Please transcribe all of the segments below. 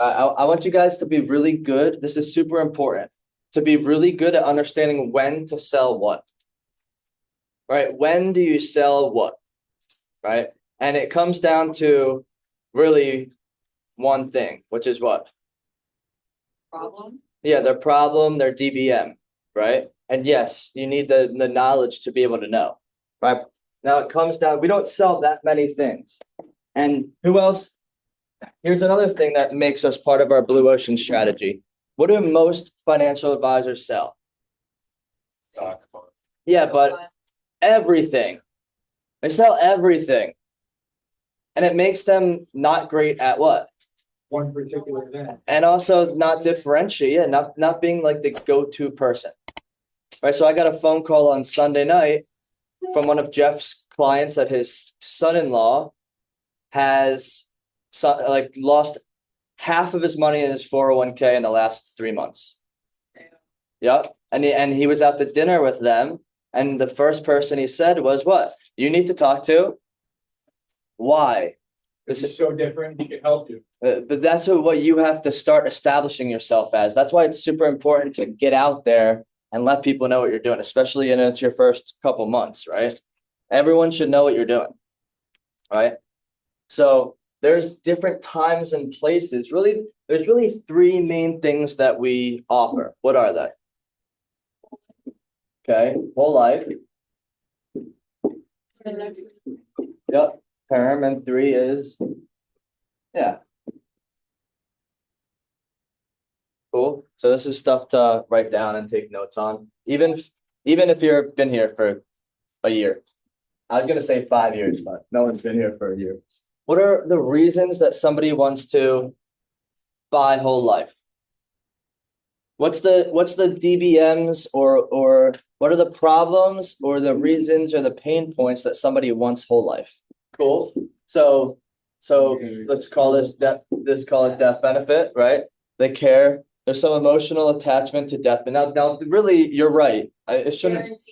I want you guys to be really good. This is super important to be really good at understanding when to sell what, right? When do you sell what, right? And it comes down to really one thing, which is what? Problem. Yeah, their problem, their DBM, right? And yes, you need the knowledge to be able to know, right? Now it comes down, we don't sell that many things. And who else? Here's another thing that makes us part of our blue ocean strategy. What do most financial advisors sell? Yeah, but everything. They sell everything. And it makes them not great at what? One particular event. And also not differentiate, yeah, not being like the go-to person. Right. So I got a phone call on Sunday night from one of Jeff's clients that his son-in-law has lost half of his money in his 401k in the last 3 months. Yep. And he was out to dinner with them. And the first person he said was, what? You need to talk to? Why? This is so different. He can help you. But that's what you have to start establishing yourself as. That's why it's super important to get out there and let people know what you're doing, especially in it's your first couple months, right? Everyone should know what you're doing, right? So there's different times and places. Really, there's really three main things that we offer. What are they? Okay, whole life. Yep, term, and three is, yeah. Cool. So this is stuff to write down and take notes on. Even if you've been here for a year. I was gonna say 5 years, but no one's been here for a year. What are the reasons that somebody wants to buy whole life? What's the DBMs or what are the problems or the reasons or the pain points that somebody wants whole life? Cool. So let's call this death. Let's call it death benefit, right? They care. There's some emotional attachment to death. But now, really, you're right. It shouldn't.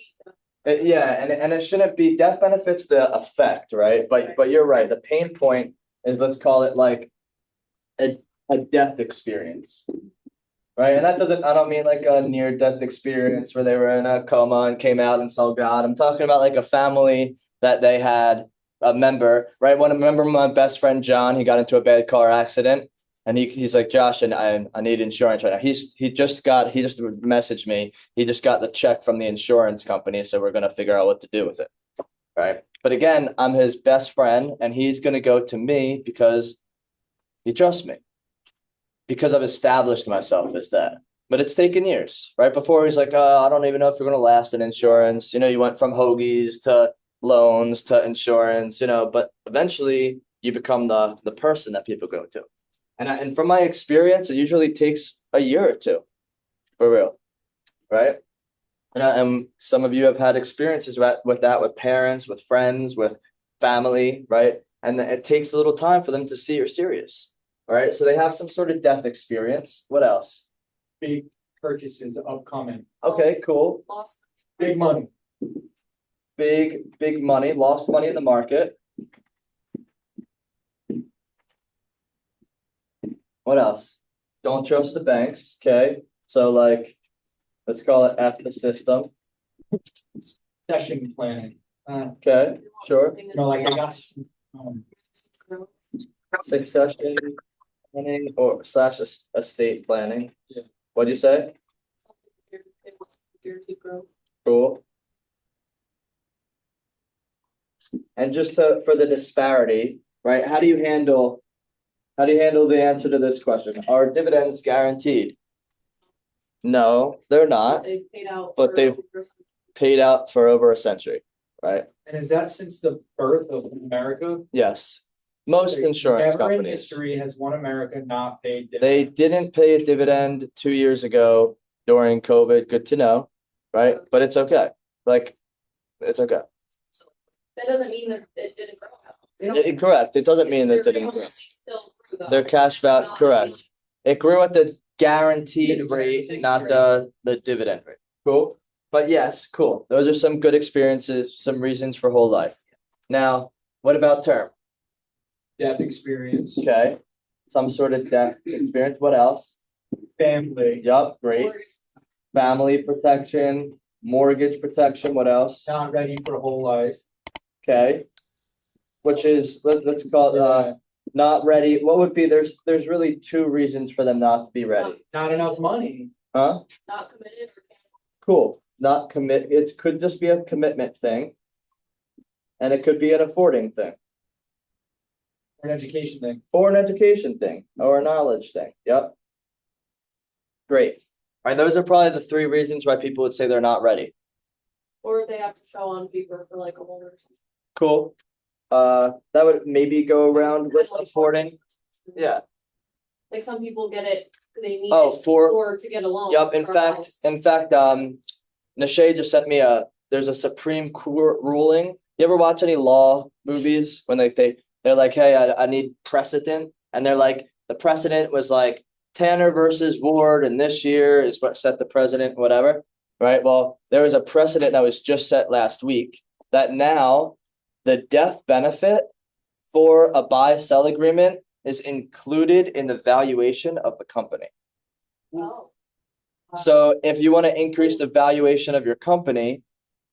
Yeah, and it shouldn't be death benefits the effect, right? But you're right. The pain point is, let's call it like a death experience, right? And that doesn't. I don't mean like a near death experience where they were in a coma and came out and saw God. I'm talking about like a family that they had a member, right? When I remember my best friend John, he got into a bad car accident. And he's like, Josh, and I need insurance right now. He just messaged me. He just got the check from the insurance company, so we're gonna figure out what to do with it. Right. But again, I'm his best friend, and he's gonna go to me because he trusts me. Because I've established myself as that. But it's taken years. Right before he's like, I don't even know if you're gonna last in insurance. You went from hoagies to loans to insurance, but eventually you become the person that people go to. And from my experience, it usually takes a year or two, for real, right? And some of you have had experiences with that, with parents, with friends, with family, right? And it takes a little time for them to see you're serious, all right? So they have some sort of death experience. What else? Big purchases upcoming. Okay, cool. Big money. Big money, lost money in the market. What else? Don't trust the banks. Okay. So let's call it F the system. Session planning. Okay, sure. Like I got Succession planning or / estate planning. Yeah. What'd you say? Cool. And just for the disparity, right? How do you handle the answer to this question? Are dividends guaranteed? No, they're not. They've paid out. But they've paid out for over a century, right? And is that since the birth of America? Yes. Most insurance Never in companies. history has one America not paid dividends. They didn't pay a dividend 2 years ago during COVID. Good to know, right? But it's okay. It's okay. That doesn't mean that it didn't grow out. Correct. It doesn't mean that it didn't grow. Their cash value, correct. It grew at the guaranteed rate, not the dividend rate. Cool. But yes, cool. Those are some good experiences, some reasons for whole life. Now, what about term? Death experience. Okay. some sort of debt experience. What else? Family, Yup, great. Mortgage. Family protection, mortgage protection. What else? not ready for whole life. Okay. Which is, let's call it, not ready. What would be, there's really two reasons for them not to be ready. Not enough money. Huh? Not committed or canceled. Cool. Not commit, it could just be a commitment thing. And it could be an affording thing, Or an education thing. or an education thing, or a knowledge thing. Yep. Great. All right, those are probably the three reasons why people would say they're not ready. Or they have to show on paper for like a loan or something. Cool. That would maybe go around with It's kind of like affording. Yeah. Like some people get it, they need Oh, it for, or to get a loan. yep, in for a fact, house. Nashay just sent me there's a Supreme Court ruling. You ever watch any law movies when they're like, hey, I need precedent, and they're like, the precedent was like Tanner versus Ward, and this year is what set the precedent, whatever, right? Well, there was a precedent that was just set last week that now the death benefit for a buy-sell agreement is included in the valuation of the company. Oh. So if you want to increase the valuation of your company,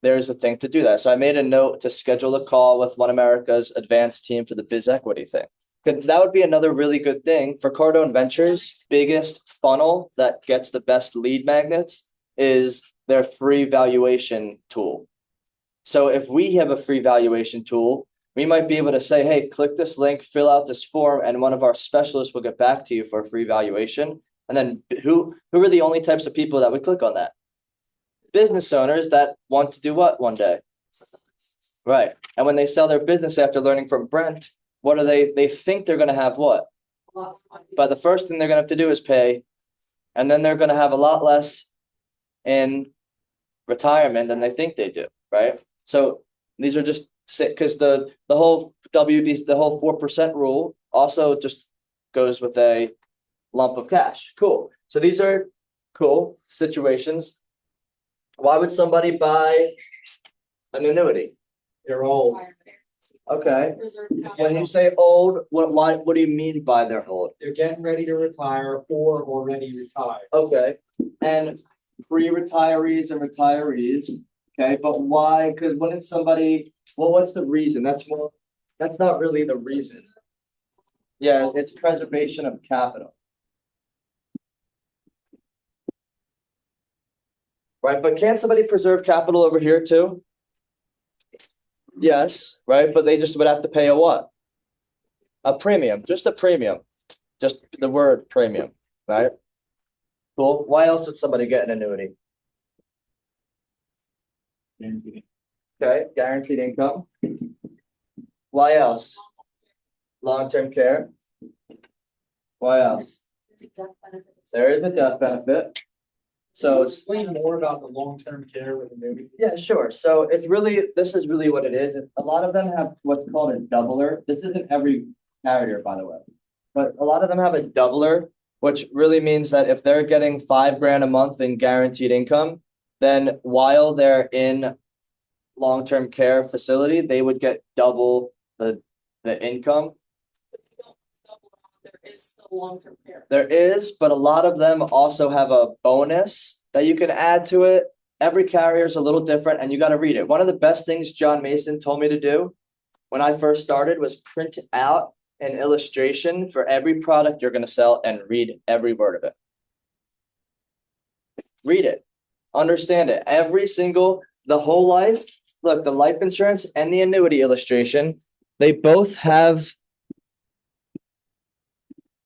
there's a thing to do that. So I made a note to schedule a call with One America's advanced team for the biz equity thing. 'Cause that would be another really good thing for Cardone Ventures. Biggest funnel that gets the best lead magnets is their free valuation tool. So if we have a free valuation tool, we might be able to say, hey, click this link, fill out this form, and one of our specialists will get back to you for a free valuation. And then who are the only types of people that would click on that? Business owners that want to do what one day? Right. And when they sell their business after learning from Brent, what are they think they're going to have what? Lots of money. But the first thing they're going to have to do is pay, and then they're going to have a lot less in retirement than they think they do, right? So these are just sick, because the whole WB, the whole 4% rule also just goes with a lump of cash. Cool. So these are cool situations. Why would somebody buy an annuity? They're old. Retirement. Okay. Reserve When you account. say old, what do you mean by they're old? They're getting ready to retire or already retired. Okay, and pre-retirees and retirees, okay, but why? Because when it's somebody, well, what's the reason? That's not really the reason. Yeah, it's preservation of capital. Right, but can't somebody preserve capital over here too? Yes, right, but they just would have to pay a what? A premium, just a premium, just the word premium, right? Cool, why else would somebody get an annuity? Okay, guaranteed income. Why else? Long-term care. Why else? There's a death benefit. There is a death benefit. So, Explain more about the long-term care with annuity. yeah, sure. So this is really what it is. A lot of them have what's called a doubler. This isn't every carrier, by the way. But a lot of them have a doubler, which really means that if they're getting $5,000 a month in guaranteed income, then while they're in long-term care facility, they would get double the income. If you don't double down, there is still long-term care. There is, but a lot of them also have a bonus that you can add to it. Every carrier is a little different, and you got to read it. One of the best things John Mason told me to do when I first started was print out an illustration for every product you're going to sell and read every word of it. Read it. Understand it. The whole life. Look, the life insurance and the annuity illustration, they both have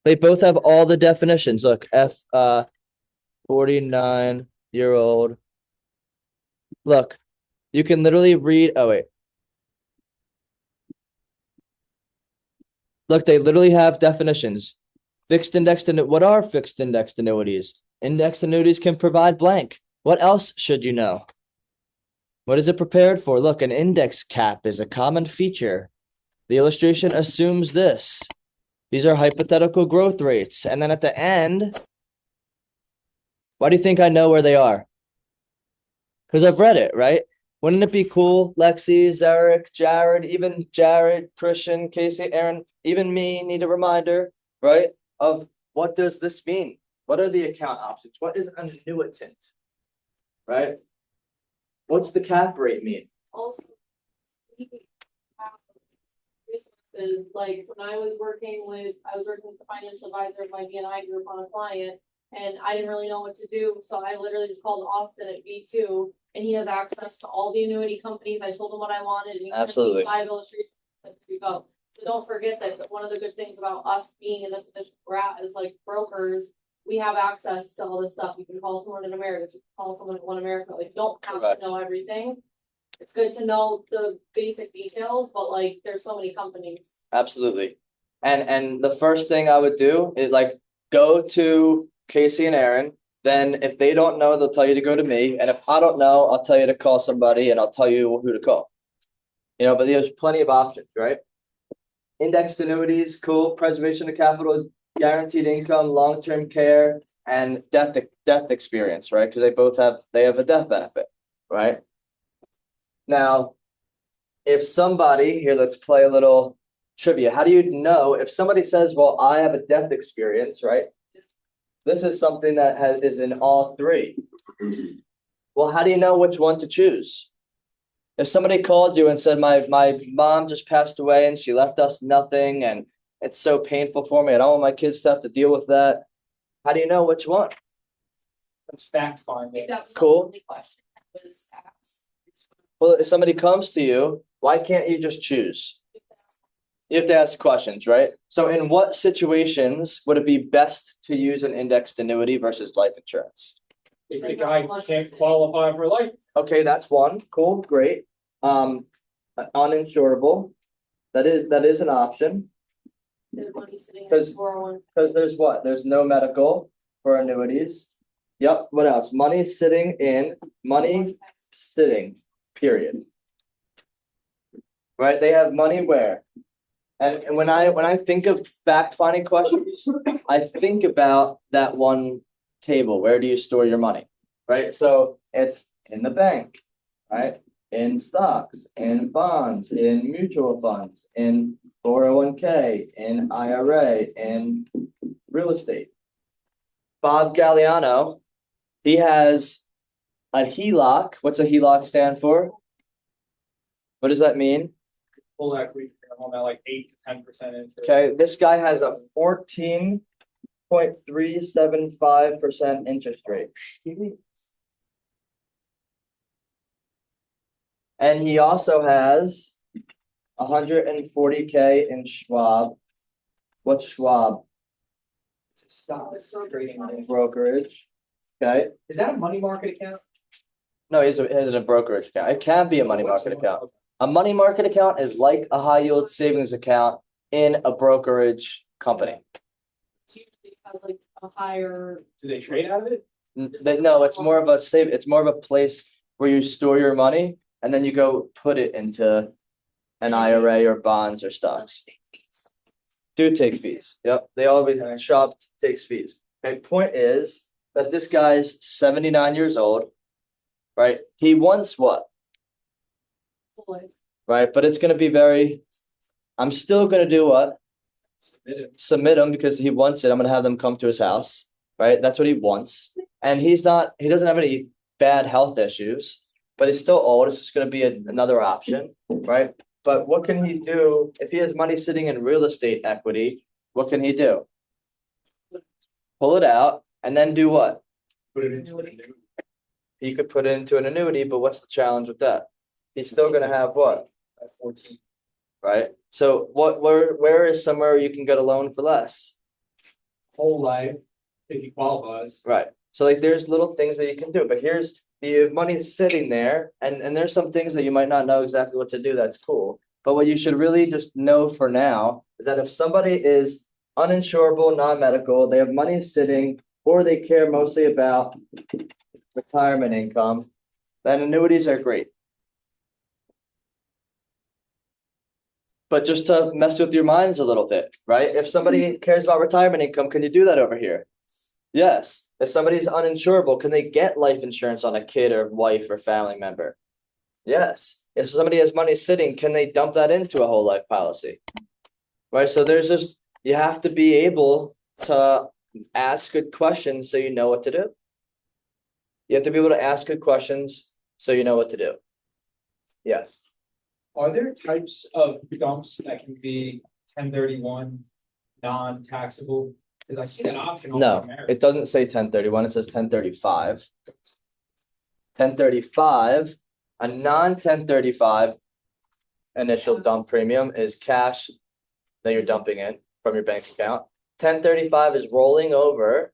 all the definitions. Look, 49-year-old. Look, you can literally read. Oh, wait. Look, they literally have definitions. What are fixed indexed annuities? Indexed annuities can provide blank. What else should you know? What is it prepared for? Look, an index cap is a common feature. The illustration assumes this. These are hypothetical growth rates. And then at the end, why do you think I know where they are? Because I've read it, right? Wouldn't it be cool, Lexi, Zarek, Jared, even Jared, Christian, Casey, Aaron, even me need a reminder, right? Of what does this mean? What are the account options? What is an annuitant? Right? What's the cap rate mean? Also. we have Resources, like when I was working with the financial advisor of my BNI group on a client. And I didn't really know what to do, so I literally just called Austin at V2, and he has access to all the annuity companies. I told him what I wanted, and he sent me Absolutely. 5 illustrations, and said, here you go. So don't forget that one of the good things about us being in the position we're at is like brokers, we have access to all this stuff. You can call someone in America, you can call someone in One America, like, you don't have Correct. to know everything. It's good to know the basic details, but like, there's so many companies. Absolutely. And the first thing I would do is like go to Casey and Aaron. Then if they don't know, they'll tell you to go to me. And if I don't know, I'll tell you to call somebody and I'll tell you who to call. But there's plenty of options, right? Indexed annuities, cool. Preservation of capital, guaranteed income, long-term care, and death experience, right? Because they have a death benefit, right? Now, if somebody here, let's play a little trivia. How do you know if somebody says, well, I have a death experience, right? This is something that is in all three. Well, how do you know which one to choose? If somebody called you and said, my mom just passed away and she left us nothing and it's so painful for me, I don't want my kids to have to deal with that. How do you know which one? That's fact finding. That was the Cool. only question that was asked. Well, if somebody comes to you, why can't you just choose? You have to ask questions, right? So in what situations would it be best to use an indexed annuity versus life insurance? If the guy can't qualify for life, Okay, that's one. Cool, great. Uninsurable. That is an option. There's money sitting in 'Cause- 401. Because there's what? There's no medical for annuities. Yep, what else? Money sitting, period. Right, they have money where? And when I think of fact finding questions, I think about that one table. Where do you store your money? Right, so it's in the bank, right? In stocks, in bonds, in mutual funds, in 401k, in IRA, in real estate. Bob Galliano, he has a HELOC. What's a HELOC stand for? What does that mean? full equity for your home at like 8 to 10% interest. Okay, this guy has a 14.375% interest rate. And he also has 140k in Schwab. What's Schwab? It's a stock trading name. Brokerage. Okay, Is that a money market account? no, he has a brokerage account. It can be a money market account. A money market account is like a high yield savings account in a brokerage company. It's usually has like a higher. Do they trade out of it? No, it's more of a it's more of a place where you store your money and then you go put it into an IRA or bonds or stocks. Do take fees. Yep, they always, shop takes fees. Okay, point is that this guy's 79 years old, right? He wants what? Right, but it's gonna be I'm still gonna do what? Submit him because he wants it. I'm gonna have them come to his house, right? That's what he wants. And he doesn't have any bad health issues, but he's still old. It's just gonna be another option, right? But what can he do if he has money sitting in real estate equity? What can he do? Pull it out and then do what? Put it into an annuity. He could put it into an annuity, but what's the challenge with that? He's still gonna have what? At 14. Right? So where is somewhere you can get a loan for less? Whole life, if he qualifies. Right. So like there's little things that you can do, but you have money sitting there and there's some things that you might not know exactly what to do. That's cool. But what you should really just know for now is that if somebody is uninsurable, non-medical, they have money sitting, or they care mostly about retirement income, then annuities are great. But just to mess with your minds a little bit, right? If somebody cares about retirement income, can you do that over here? Yes. If somebody's uninsurable, can they get life insurance on a kid or wife or family member? Yes. If somebody has money sitting, can they dump that into a whole life policy? Right? So there's you have to be able to ask good questions so you know what to do. You have to be able to ask good questions so you know what to do. Yes. Are there types of dumps that can be 1031 non-taxable? Cause I see that option. on No, America. it doesn't say 1031, it says 1035. 1035, a non-1035 initial dump premium is cash that you're dumping in from your bank account. 1035 is rolling over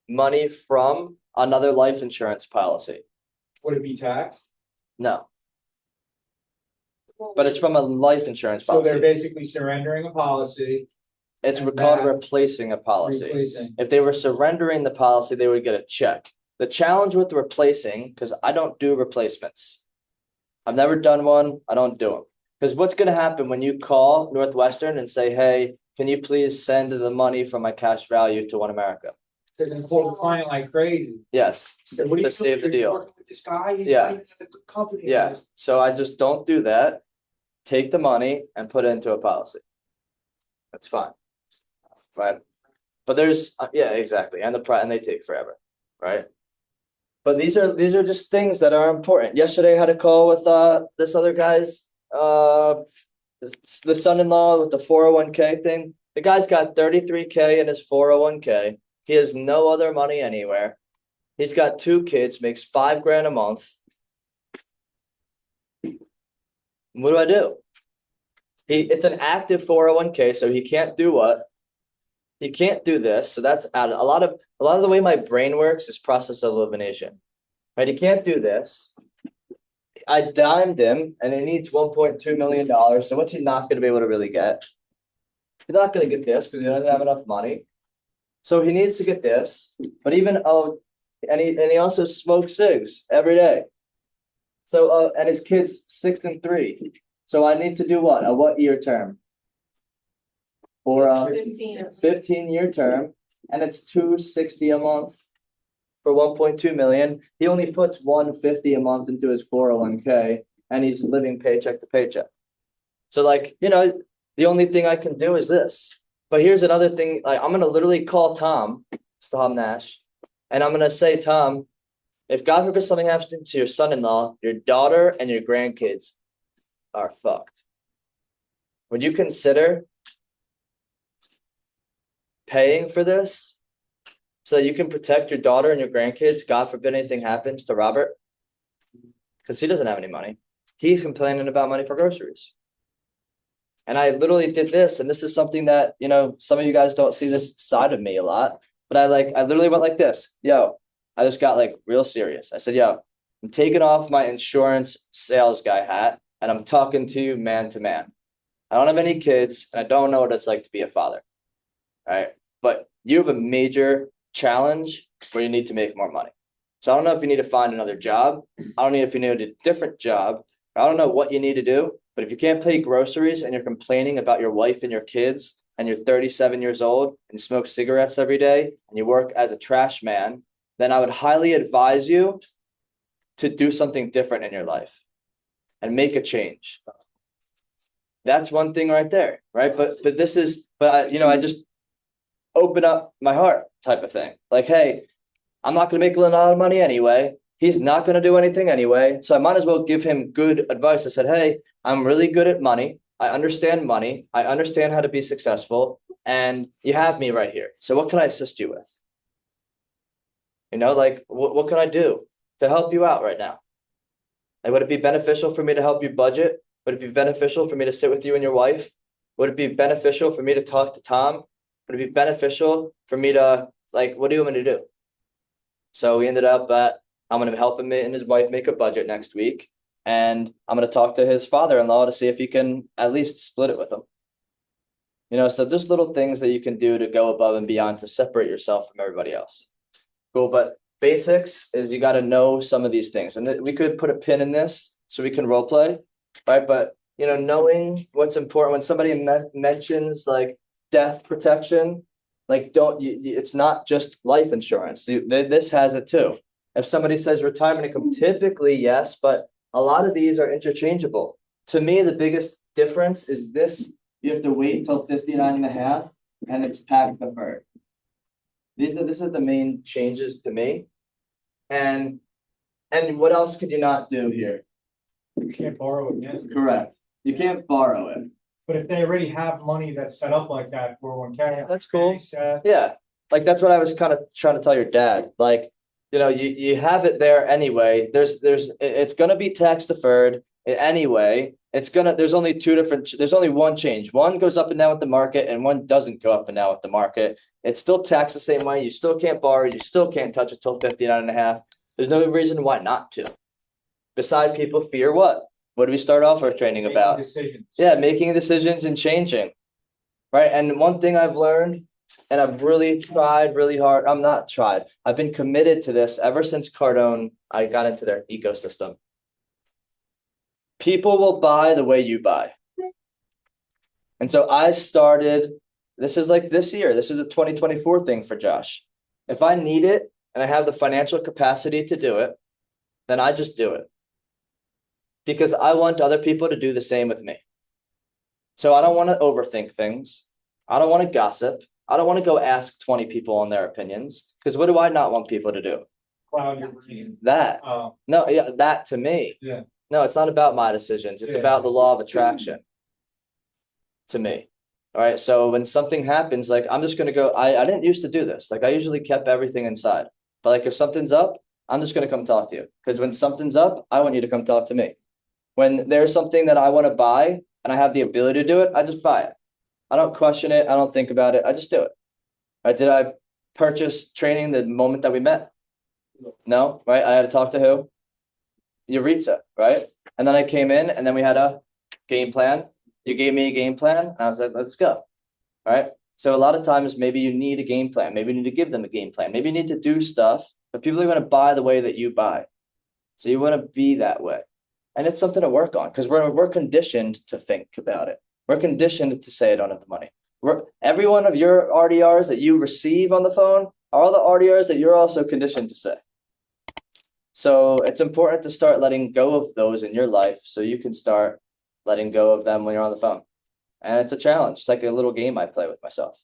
money from another life insurance policy. Would it be taxed? No, but it's from a life insurance So they're policy. basically surrendering a policy, It's and called that- replacing a policy. replacing. If they were surrendering the policy, they would get a check. The challenge with replacing, because I don't do replacements. I've never done one, I don't do them. Because what's gonna happen when you call Northwestern and say, hey, can you please send the money from my cash value to One America? They're gonna quote the client like crazy. Yes, So what are you to save the doing? You're deal. working with this guy, he's Yeah. running a good company. Yeah, so I just don't do that. Take the money and put it into a policy. That's fine. Right? But there's, yeah, exactly, and they take forever, right? But these are just things that are important. Yesterday I had a call with this other guy's the son-in-law with the 401k thing. The guy's got 33K in his 401k. He has no other money anywhere. He's got 2 kids, makes $5,000 a month. What do I do? It's an active 401k, so he can't do what? He can't do this. So that's out. A lot of the way my brain works is process of elimination. Right? He can't do this. I dimed him and he needs $1.2 million. So what's he not going to be able to really get? He's not going to get this because he doesn't have enough money. So he needs to get this. But even and he also smokes cigs every day. So and his kid's 6 and 3. So I need to do what? A what year term? Or a 15. 15-year term, and it's $260 a month for 1.2 million. He only puts $150 a month into his 401k, and he's living paycheck to paycheck. So like, the only thing I can do is this. But here's another thing, like I'm gonna literally call Tom Nash, and I'm gonna say, Tom, if God forbid something happens to your son-in-law, your daughter and your grandkids are fucked. Would you consider paying for this so that you can protect your daughter and your grandkids? God forbid anything happens to Robert, because he doesn't have any money. He's complaining about money for groceries. And I literally did this, and this is something that, some of you guys don't see this side of me a lot, but I literally went like this. Yo, I just got like real serious. I said, yo, I'm taking off my insurance sales guy hat and I'm talking to you man to man. I don't have any kids and I don't know what it's like to be a father. All right. But you have a major challenge where you need to make more money. So I don't know if you need to find another job. I don't know if you need a different job. I don't know what you need to do. But if you can't pay groceries and you're complaining about your wife and your kids and you're 37 years old and you smoke cigarettes every day and you work as a trash man, then I would highly advise you to do something different in your life and make a change. That's one thing right there, right? But I just open up my heart type of thing. Like, hey, I'm not going to make a lot of money anyway. He's not going to do anything anyway. So I might as well give him good advice. I said, hey, I'm really good at money. I understand money. I understand how to be successful. And you have me right here. So what can I assist you with? What can I do to help you out right now? Like, would it be beneficial for me to help you budget? Would it be beneficial for me to sit with you and your wife? Would it be beneficial for me to talk to Tom? Would it be beneficial for me to, what do you want me to do? So we ended up I'm going to help him and his wife make a budget next week. And I'm going to talk to his father-in-law to see if he can at least split it with him. So there's little things that you can do to go above and beyond to separate yourself from everybody else. Cool. But basics is you got to know some of these things. And we could put a pin in this so we can role play, right? But, knowing what's important when somebody mentions death protection, it's not just life insurance. This has it too. If somebody says retirement income, typically yes, but a lot of these are interchangeable. To me, the biggest difference is this: you have to wait until 59 and a half and it's tax deferred. This is the main changes to me. And what else could you not do here? You can't borrow against it. Correct. You can't borrow it. But if they already have money that's set up like that, 401k. That's cool. ASAP, Yeah, like that's what I was kind of trying to tell your dad, like, you know, you have it there anyway, it's gonna be tax deferred anyway. There's only there's only one change, one goes up and down with the market and one doesn't go up and down with the market. It's still taxed the same way, you still can't borrow, you still can't touch it till 59.5. There's no reason why not to. Beside people fear what? What do we start off our training making about? Decisions. Yeah, making decisions and changing. Right, and one thing I've learned, and I've really tried really hard, I've been committed to this ever since Cardone, I got into their ecosystem. People will buy the way you buy. And so I started, this is like this year, this is a 2024 thing for Josh. If I need it and I have the financial capacity to do it, then I just do it. Because I want other people to do the same with me. So I don't want to overthink things. I don't want to gossip. I don't want to go ask 20 people on their opinions. Because what do I not want people to do? Cloud your brain. That. Oh, No, yeah, that to me. Yeah. No, it's not about my decisions. It's Yeah. about the law of attraction. To me. All right. So when something happens, like I'm just gonna go. I didn't used to do this. Like I usually kept everything inside. But like if something's up, I'm just gonna come talk to you. Because when something's up, I want you to come talk to me. When there's something that I want to buy and I have the ability to do it, I just buy it. I don't question it. I don't think about it. I just do it. Right? Did I purchase training the moment that we met? No, right? I had to talk to who? Yuritsa, right? And then I came in and then we had a game plan. You gave me a game plan and I was like, let's go. Right? So a lot of times maybe you need a game plan. Maybe you need to give them a game plan. Maybe you need to do stuff, but people are going to buy the way that you buy. So you want to be that way. And it's something to work on because we're conditioned to think about it. We're conditioned to say I don't have the money. Every one of your RDRs that you receive on the phone are all the RDRs that you're also conditioned to say. So it's important to start letting go of those in your life so you can start letting go of them when you're on the phone. And it's a challenge. It's like a little game I play with myself.